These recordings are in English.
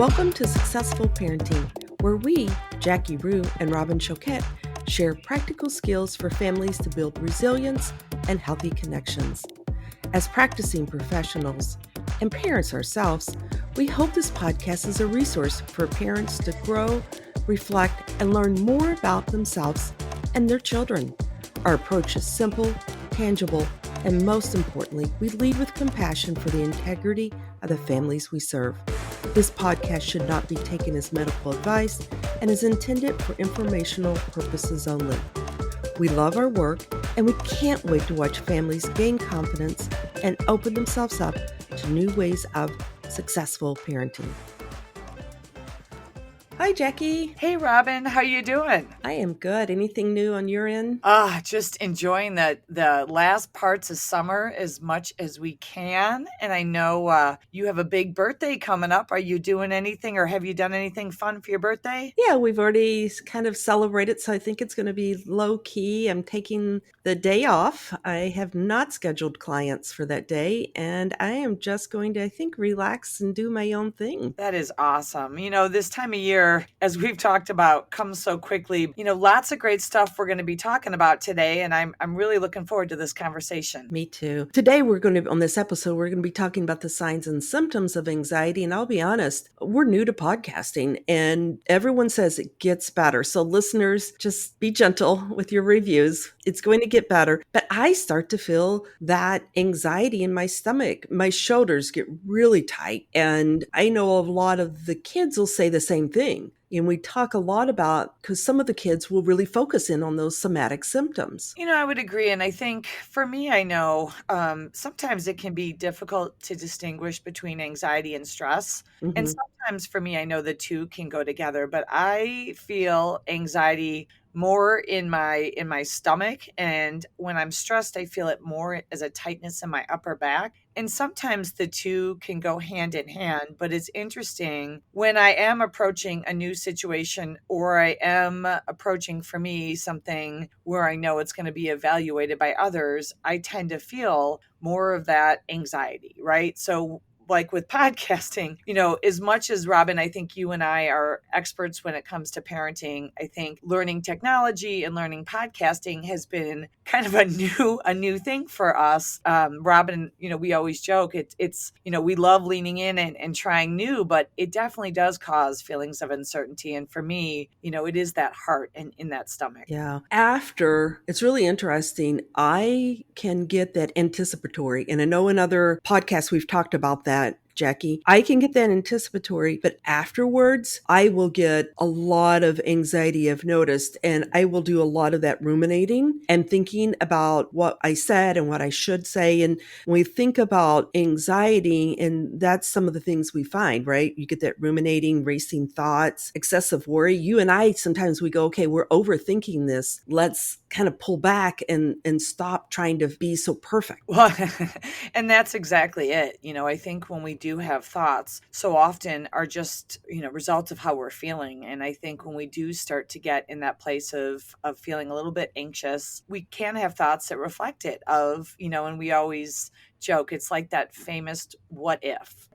Welcome to Successful Parenting, where we, Jackie Rue and Robin Choquette, share practical skills for families to build resilience and healthy connections. As practicing professionals and parents ourselves, we hope this podcast is a resource for parents to grow, reflect, and learn more about themselves and their children. Our approach is simple, tangible, and most importantly, we lead with compassion for the integrity of the families we serve. This podcast should not be taken as medical advice and is intended for informational purposes only. We love our work and we can't wait to watch families gain confidence and open themselves up to new ways of successful parenting. Hi, Jackie. Hey, Robin, how you doing? I am good. Anything new on your end? Just enjoying the last parts of summer as much as we can. And I know you have a big birthday coming up. Are you doing anything or have you done anything fun for your birthday? Yeah, we've already kind of celebrated, so I think it's going to be low key. I'm taking the day off. I have not scheduled clients for that day, and I am just going to, I think, relax and do my own thing. That is awesome. You know, this time of year, as we've talked about, comes so quickly. You know, lots of great stuff we're going to be talking about today, and I'm really looking forward to this conversation. Me too. Today, on this episode, we're going to be talking about the signs and symptoms of anxiety. And I'll be honest, we're new to podcasting and everyone says it gets better. So listeners, just be gentle with your reviews. It's going to get better. But I start to feel that anxiety in my stomach. My shoulders get really tight. And I know a lot of the kids will say the same thing. And we talk a lot about, because some of the kids will really focus in on those somatic symptoms. You know, I would agree. And I think for me, I know sometimes it can be difficult to distinguish between anxiety and stress. Mm-hmm. And sometimes for me, I know the two can go together, but I feel anxiety more in my stomach, and when I'm stressed I feel it more as a tightness in my upper back, and sometimes the two can go hand in hand. But it's interesting when I am approaching a new situation or I am approaching for me something where I know it's going to be evaluated by others, I tend to feel more of that anxiety, right? So like with podcasting, you know, as much as Robin, I think you and I are experts when it comes to parenting, I think learning technology and learning podcasting has been kind of a new thing for us. Robin, you know, we always joke it's, you know, we love leaning in and trying new, but it definitely does cause feelings of uncertainty. And for me, you know, it is that heart and in that stomach. Yeah. After, it's really interesting. I can get that anticipatory. And I know in other podcasts we've talked about that, Jackie. I can get that anticipatory, but afterwards, I will get a lot of anxiety, I've noticed, and I will do a lot of that ruminating and thinking about what I said and what I should say. And when we think about anxiety, and that's some of the things we find, right? You get that ruminating, racing thoughts, excessive worry. You and I, sometimes we go, okay, we're overthinking this. Let's kind of pull back and stop trying to be so perfect. Well, and that's exactly it. You know, I think when we do have thoughts, so often are just, you know, results of how we're feeling. And I think when we do start to get in that place of feeling a little bit anxious, we can have thoughts that reflect it of, you know, and we always joke, it's like that famous what if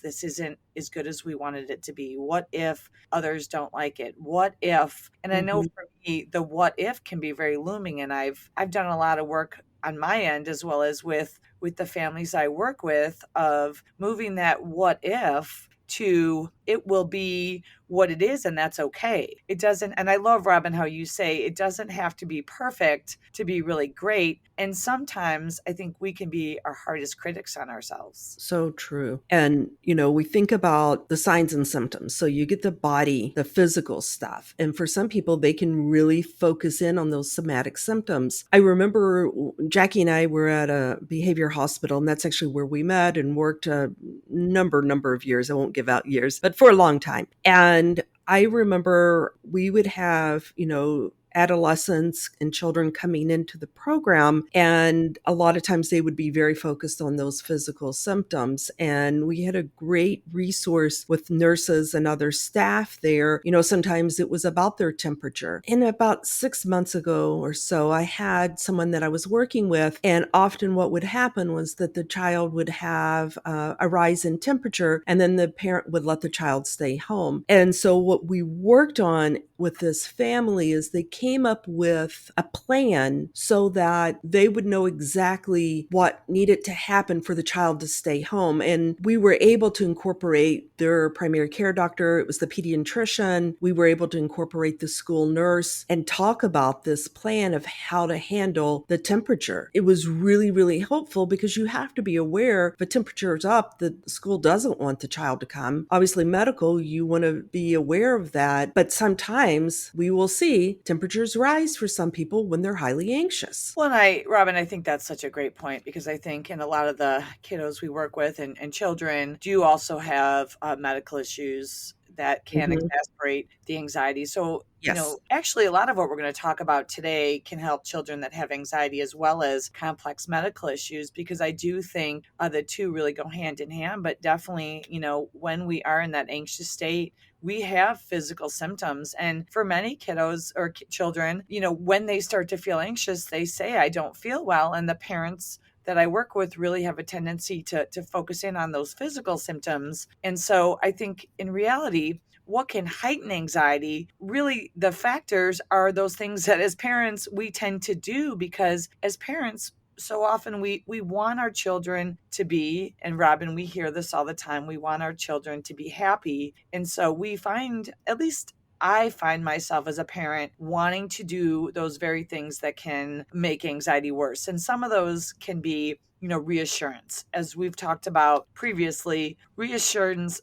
this isn't as good as we wanted it to be? What if others don't like it? What if? And I know for me, the what if can be very looming. And I've done a lot of work on my end, as well as with the families I work with, of moving that what if to it will be what it is, and that's okay. It doesn't, and I love, Robin, how you say it doesn't have to be perfect to be really great. And sometimes I think we can be our hardest critics on ourselves. So true. And, you know, we think about the signs and symptoms. So you get the body, the physical stuff. And for some people, they can really focus in on those somatic symptoms. I remember Jackie and I were at a behavior hospital, and that's actually where we met and worked a number of years. I won't give out years, but for a long time. And I remember we would have, you know, adolescents and children coming into the program. And a lot of times they would be very focused on those physical symptoms. And we had a great resource with nurses and other staff there. Sometimes it was about their temperature. And about 6 months ago or so, I had someone that I was working with, and often what would happen was that the child would have a rise in temperature, and then the parent would let the child stay home. And so what we worked on with this family is they came up with a plan so that they would know exactly what needed to happen for the child to stay home. And we were able to incorporate their primary care doctor. It was the pediatrician. We were able to incorporate the school nurse and talk about this plan of how to handle the temperature. It was really, really helpful because you have to be aware if a temperature is up, the school doesn't want the child to come. Obviously, medical, you want to be aware of that. But sometimes we will see temperatures rise for some people when they're highly anxious. Well, Robin, I think that's such a great point, because I think in a lot of the kiddos we work with and children do also have medical issues that can Mhm. exacerbate the anxiety. So, Yes. actually, a lot of what we're going to talk about today can help children that have anxiety as well as complex medical issues, because I do think the two really go hand in hand. But definitely, when we are in that anxious state, we have physical symptoms. And for many kiddos or children, when they start to feel anxious, they say, I don't feel well. And the parents that I work with really have a tendency to focus in on those physical symptoms. And so I think in reality, what can heighten anxiety, really the factors are those things that as parents we tend to do, because as parents, so often we want our children to be, and Robin, we hear this all the time, we want our children to be happy. And so we find, at least I find myself as a parent wanting to do those very things that can make anxiety worse. And some of those can be, reassurance. As we've talked about previously, reassurance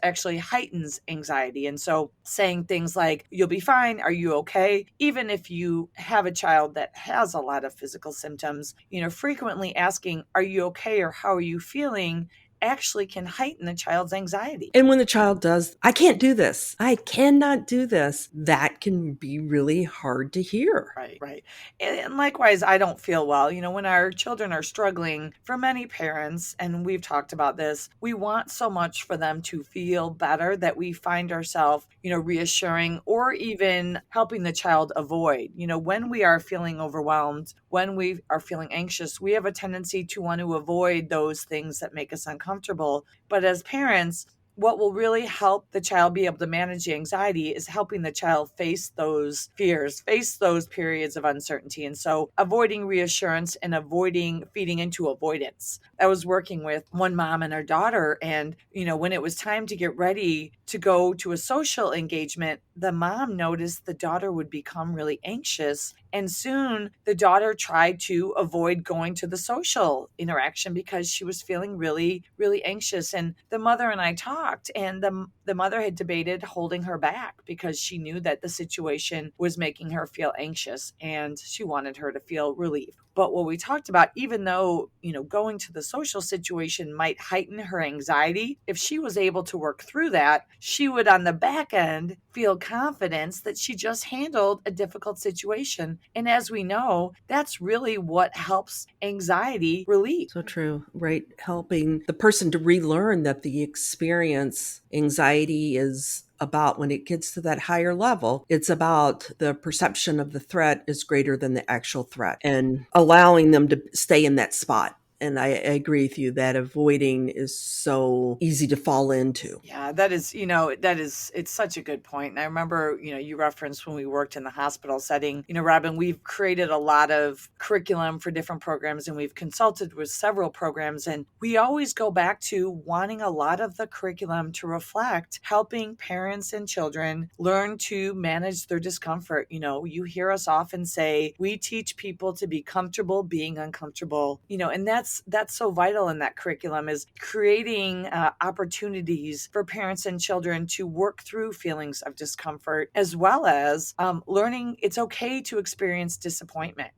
actually heightens anxiety. And so saying things like, you'll be fine, are you okay? Even if you have a child that has a lot of physical symptoms, frequently asking, are you okay, or how are you feeling, actually can heighten the child's anxiety. And when the child does, I can't do this, I cannot do this, that can be really hard to hear. Right, right. And likewise, I don't feel well. When our children are struggling, for many parents, and we've talked about this, we want so much for them to feel better that we find ourselves, reassuring or even helping the child avoid. When we are feeling overwhelmed, when we are feeling anxious, we have a tendency to want to avoid those things that make us uncomfortable. But as parents, what will really help the child be able to manage the anxiety is helping the child face those fears, face those periods of uncertainty. And so avoiding reassurance and avoiding feeding into avoidance. I was working with one mom and her daughter, and, when it was time to get ready to go to a social engagement, the mom noticed the daughter would become really anxious. And soon the daughter tried to avoid going to the social interaction because she was feeling really, really anxious. And the mother and I talked, and the mother had debated holding her back because she knew that the situation was making her feel anxious and she wanted her to feel relief. But what we talked about, even though, going to the social situation might heighten her anxiety, if she was able to work through that, she would on the back end feel confidence that she just handled a difficult situation. And as we know, that's really what helps anxiety relief. So true, right? Helping the person to relearn that the experience anxiety is about, when it gets to that higher level, it's about the perception of the threat is greater than the actual threat, and allowing them to stay in that spot. And I agree with you that avoiding is so easy to fall into. Yeah, it's such a good point. And I remember, you referenced when we worked in the hospital setting, Robin, we've created a lot of curriculum for different programs, and we've consulted with several programs. And we always go back to wanting a lot of the curriculum to reflect helping parents and children learn to manage their discomfort. You hear us often say, we teach people to be comfortable being uncomfortable, and that's so vital in that curriculum, is creating opportunities for parents and children to work through feelings of discomfort, as well as learning it's okay to experience disappointment.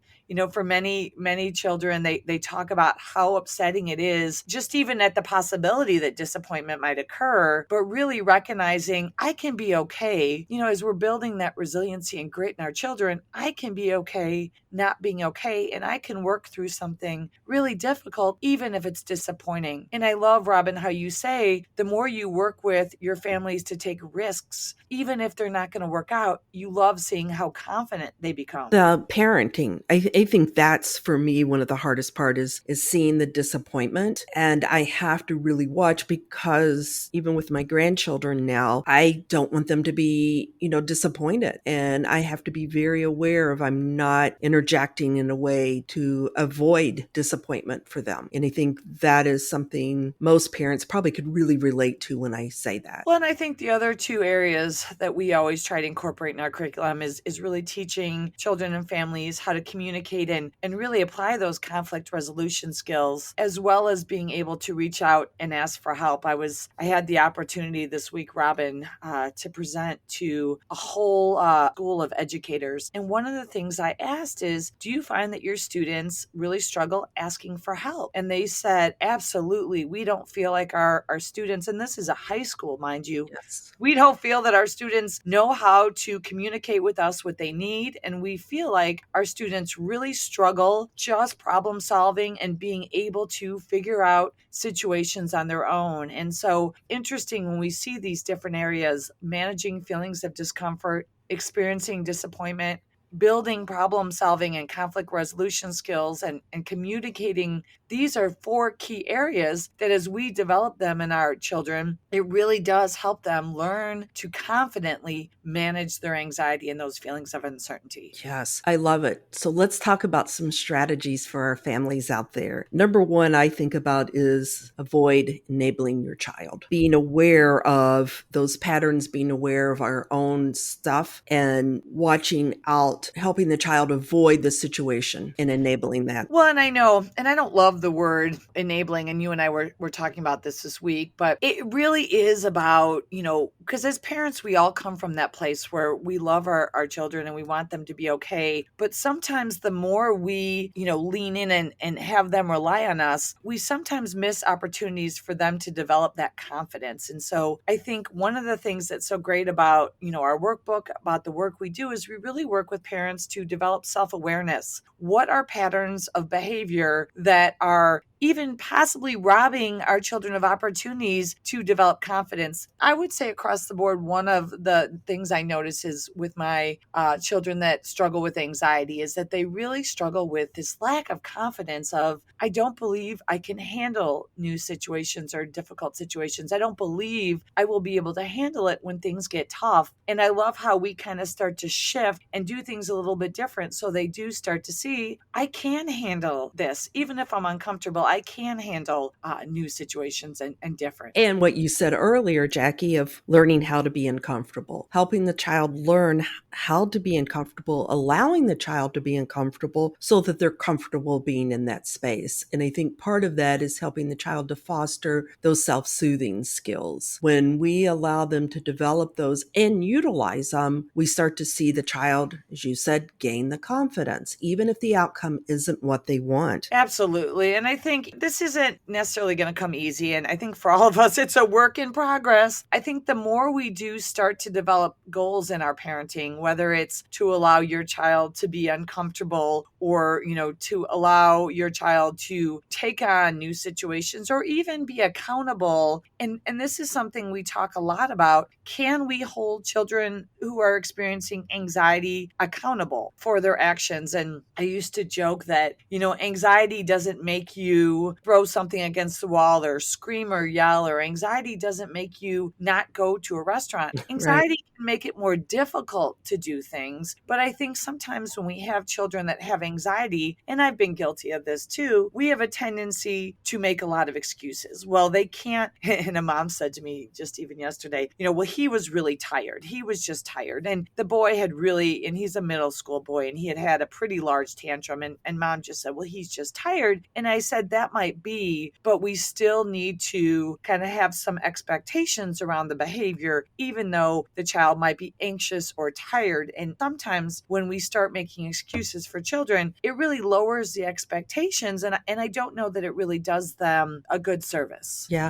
For many children, they talk about how upsetting it is, just even at the possibility that disappointment might occur, but really recognizing I can be okay. As we're building that resiliency and grit in our children, I can be okay not being okay, and I can work through something really difficult, even if it's disappointing. And I love, Robin, how you say the more you work with your families to take risks, even if they're not going to work out, you love seeing how confident they become. The parenting, I think that's for me one of the hardest part is seeing the disappointment. And I have to really watch because even with my grandchildren now, I don't want them to be, disappointed. And I have to be very aware of I'm not interjecting in a way to avoid disappointment for them. And I think that is something most parents probably could really relate to when I say that. Well, and I think the other two areas that we always try to incorporate in our curriculum is really teaching children and families how to communicate and really apply those conflict resolution skills, as well as being able to reach out and ask for help. I had the opportunity this week, Robin, to present to a whole school of educators. And one of the things I asked is, do you find that your students really struggle asking for help? And they said, absolutely. We don't feel like our students, and this is a high school, mind you, Yes. we don't feel that our students know how to communicate with us what they need. And we feel like our students really struggle just problem solving and being able to figure out situations on their own. And so interesting when we see these different areas, managing feelings of discomfort, experiencing disappointment, building problem solving and conflict resolution skills, and communicating. These are four key areas that as we develop them in our children, it really does help them learn to confidently manage their anxiety and those feelings of uncertainty. Yes, I love it. So let's talk about some strategies for our families out there. Number one, I think about is avoid enabling your child. Being aware of those patterns, being aware of our own stuff, and watching out, helping the child avoid the situation and enabling that. Well, and I know, and I don't love the word enabling, and you and I were talking about this week, but it really is about, because as parents, we all come from that place where we love our children and we want them to be okay. But sometimes the more we, lean in and have them rely on us, we sometimes miss opportunities for them to develop that confidence. And so I think one of the things that's so great about, our workbook, about the work we do, is we really work with parents to develop self-awareness. What are patterns of behavior that are even possibly robbing our children of opportunities to develop confidence? I would say across the board, one of the things I notice is with my children that struggle with anxiety is that they really struggle with this lack of confidence of, I don't believe I can handle new situations or difficult situations. I don't believe I will be able to handle it when things get tough. And I love how we kind of start to shift and do things a little bit different. So they do start to see, I can handle this. Even if I'm uncomfortable, I can handle new situations and different. And what you said earlier, Jackie, of learning how to be uncomfortable, helping the child learn how to be uncomfortable, allowing the child to be uncomfortable so that they're comfortable being in that space. And I think part of that is helping the child to foster those self-soothing skills. When we allow them to develop those and utilize them, we start to see the child, as you said, gain the confidence, even if the outcome isn't what they want. Absolutely. And I think this isn't necessarily going to come easy. And I think for all of us, it's a work in progress. I think the more we do start to develop goals in our parenting, whether it's to allow your child to be uncomfortable or, to allow your child to take on new situations or even be accountable. And this is something we talk a lot about. Can we hold children who are experiencing anxiety accountable for their actions? And I used to joke that, anxiety doesn't make you throw something against the wall or scream or yell, or anxiety doesn't make you not go to a restaurant. Anxiety can make it more difficult to do things. But I think sometimes when we have children that have anxiety, and I've been guilty of this too, we have a tendency to make a lot of excuses. Well, they can't, And a mom said to me just even yesterday, well, he was really tired. He was just tired. And the boy had really, and he's a middle school boy, and he had a pretty large tantrum. And mom just said, well, he's just tired. And I said, that might be, but we still need to kind of have some expectations around the behavior, even though the child might be anxious or tired. And sometimes when we start making excuses for children, it really lowers the expectations. And I don't know that it really does them a good service. Yeah.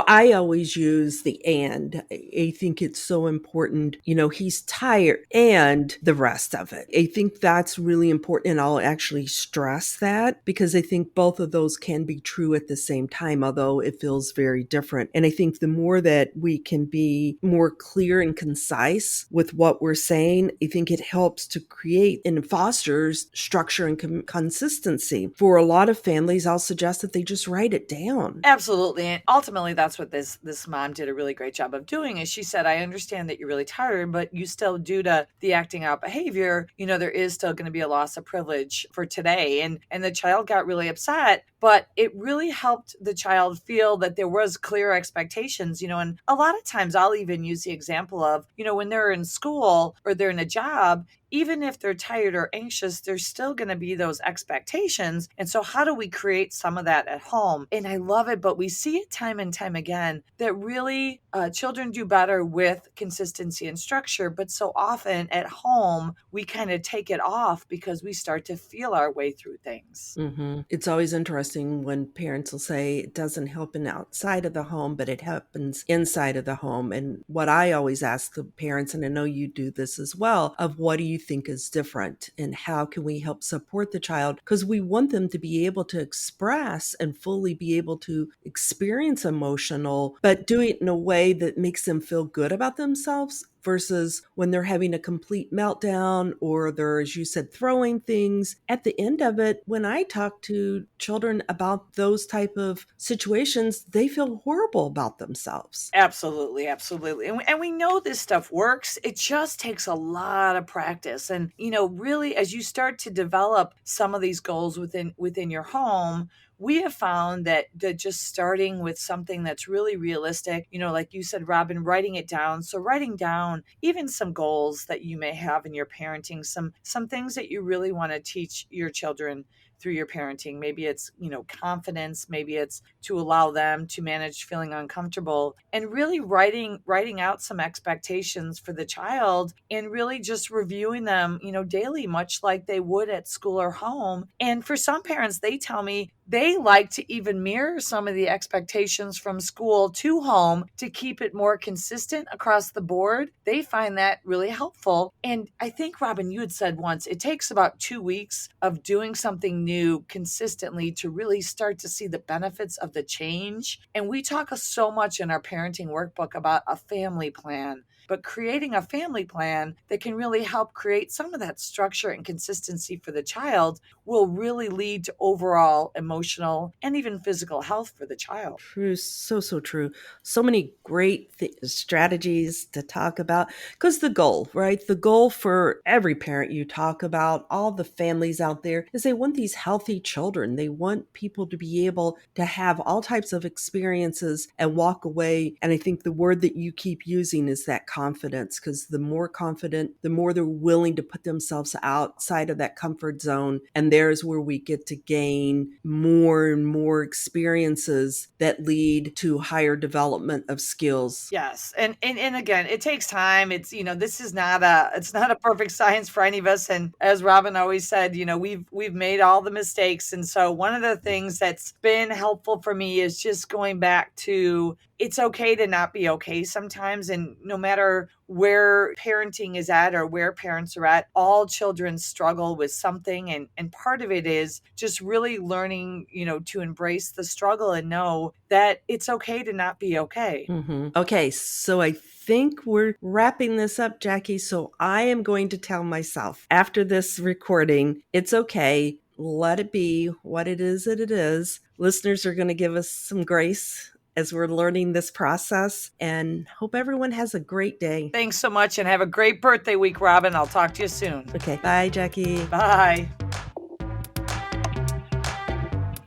I always use the and. I think it's so important. He's tired and the rest of it. I think that's really important. And I'll actually stress that because I think both of those can be true at the same time, although it feels very different. And I think the more that we can be more clear and concise with what we're saying, I think it helps to create and fosters structure and consistency. For a lot of families, I'll suggest that they just write it down. Absolutely. And ultimately, that's what this mom did a really great job of doing is she said, I understand that you're really tired, but you still, due to the acting out behavior, there is still going to be a loss of privilege for today. And the child got really upset, but it really helped the child feel that there was clear expectations, and a lot of times I'll even use the example of, when they're in school or they're in a job, even if they're tired or anxious, there's still going to be those expectations. And so how do we create some of that at home? And I love it, but we see it time and time again that really children do better with consistency and structure. But so often at home, we kind of take it off because we start to feel our way through things. Mm-hmm. It's always interesting when parents will say it doesn't happen outside of the home, but it happens inside of the home. And what I always ask the parents, and I know you do this as well, of what do you think is different and how can we help support the child? Because we want them to be able to express and fully be able to experience emotional, but do it in a way that makes them feel good about themselves versus when they're having a complete meltdown or they're, as you said, throwing things. At the end of it, when I talk to children about those type of situations, they feel horrible about themselves. Absolutely, absolutely. And we know this stuff works. It just takes a lot of practice. And, really, as you start to develop some of these goals within your home, we have found that just starting with something that's really realistic, like you said, Robin, writing it down. So writing down even some goals that you may have in your parenting, some things that you really want to teach your children through your parenting. Maybe it's, confidence, maybe it's to allow them to manage feeling uncomfortable, and really writing out some expectations for the child and really just reviewing them, daily, much like they would at school or home. And for some parents, they tell me they like to even mirror some of the expectations from school to home to keep it more consistent across the board. They find that really helpful. And I think, Robin, you had said once, it takes about 2 weeks of doing something new consistently to really start to see the benefits of the change. And we talk so much in our parenting workbook about a family plan. But creating a family plan that can really help create some of that structure and consistency for the child will really lead to overall emotional and even physical health for the child. True. So true. So many great strategies to talk about because the goal, right? The goal for every parent you talk about, all the families out there, is they want these healthy children. They want people to be able to have all types of experiences and walk away. And I think the word that you keep using is that confidence, because the more confident, the more they're willing to put themselves outside of that comfort zone. And there's where we get to gain more and more experiences that lead to higher development of skills. Yes. And again, it takes time. It's, this is not it's not a perfect science for any of us. And as Robin always said, we've made all the mistakes. And so one of the things that's been helpful for me is just going back to, it's okay to not be okay sometimes. And no matter where parenting is at or where parents are at, all children struggle with something. And part of it is just really learning, to embrace the struggle and know that it's okay to not be okay. Mm-hmm. Okay, so I think we're wrapping this up, Jackie. So I am going to tell myself after this recording, it's okay. Let it be what it is that it is. Listeners are going to give us some grace as we're learning this process, and hope everyone has a great day. Thanks so much, and have a great birthday week, Robin. I'll talk to you soon. Okay. Bye, Jackie. Bye.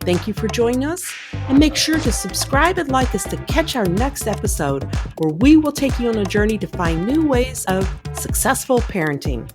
Thank you for joining us. And make sure to subscribe and like us to catch our next episode, where we will take you on a journey to find new ways of successful parenting.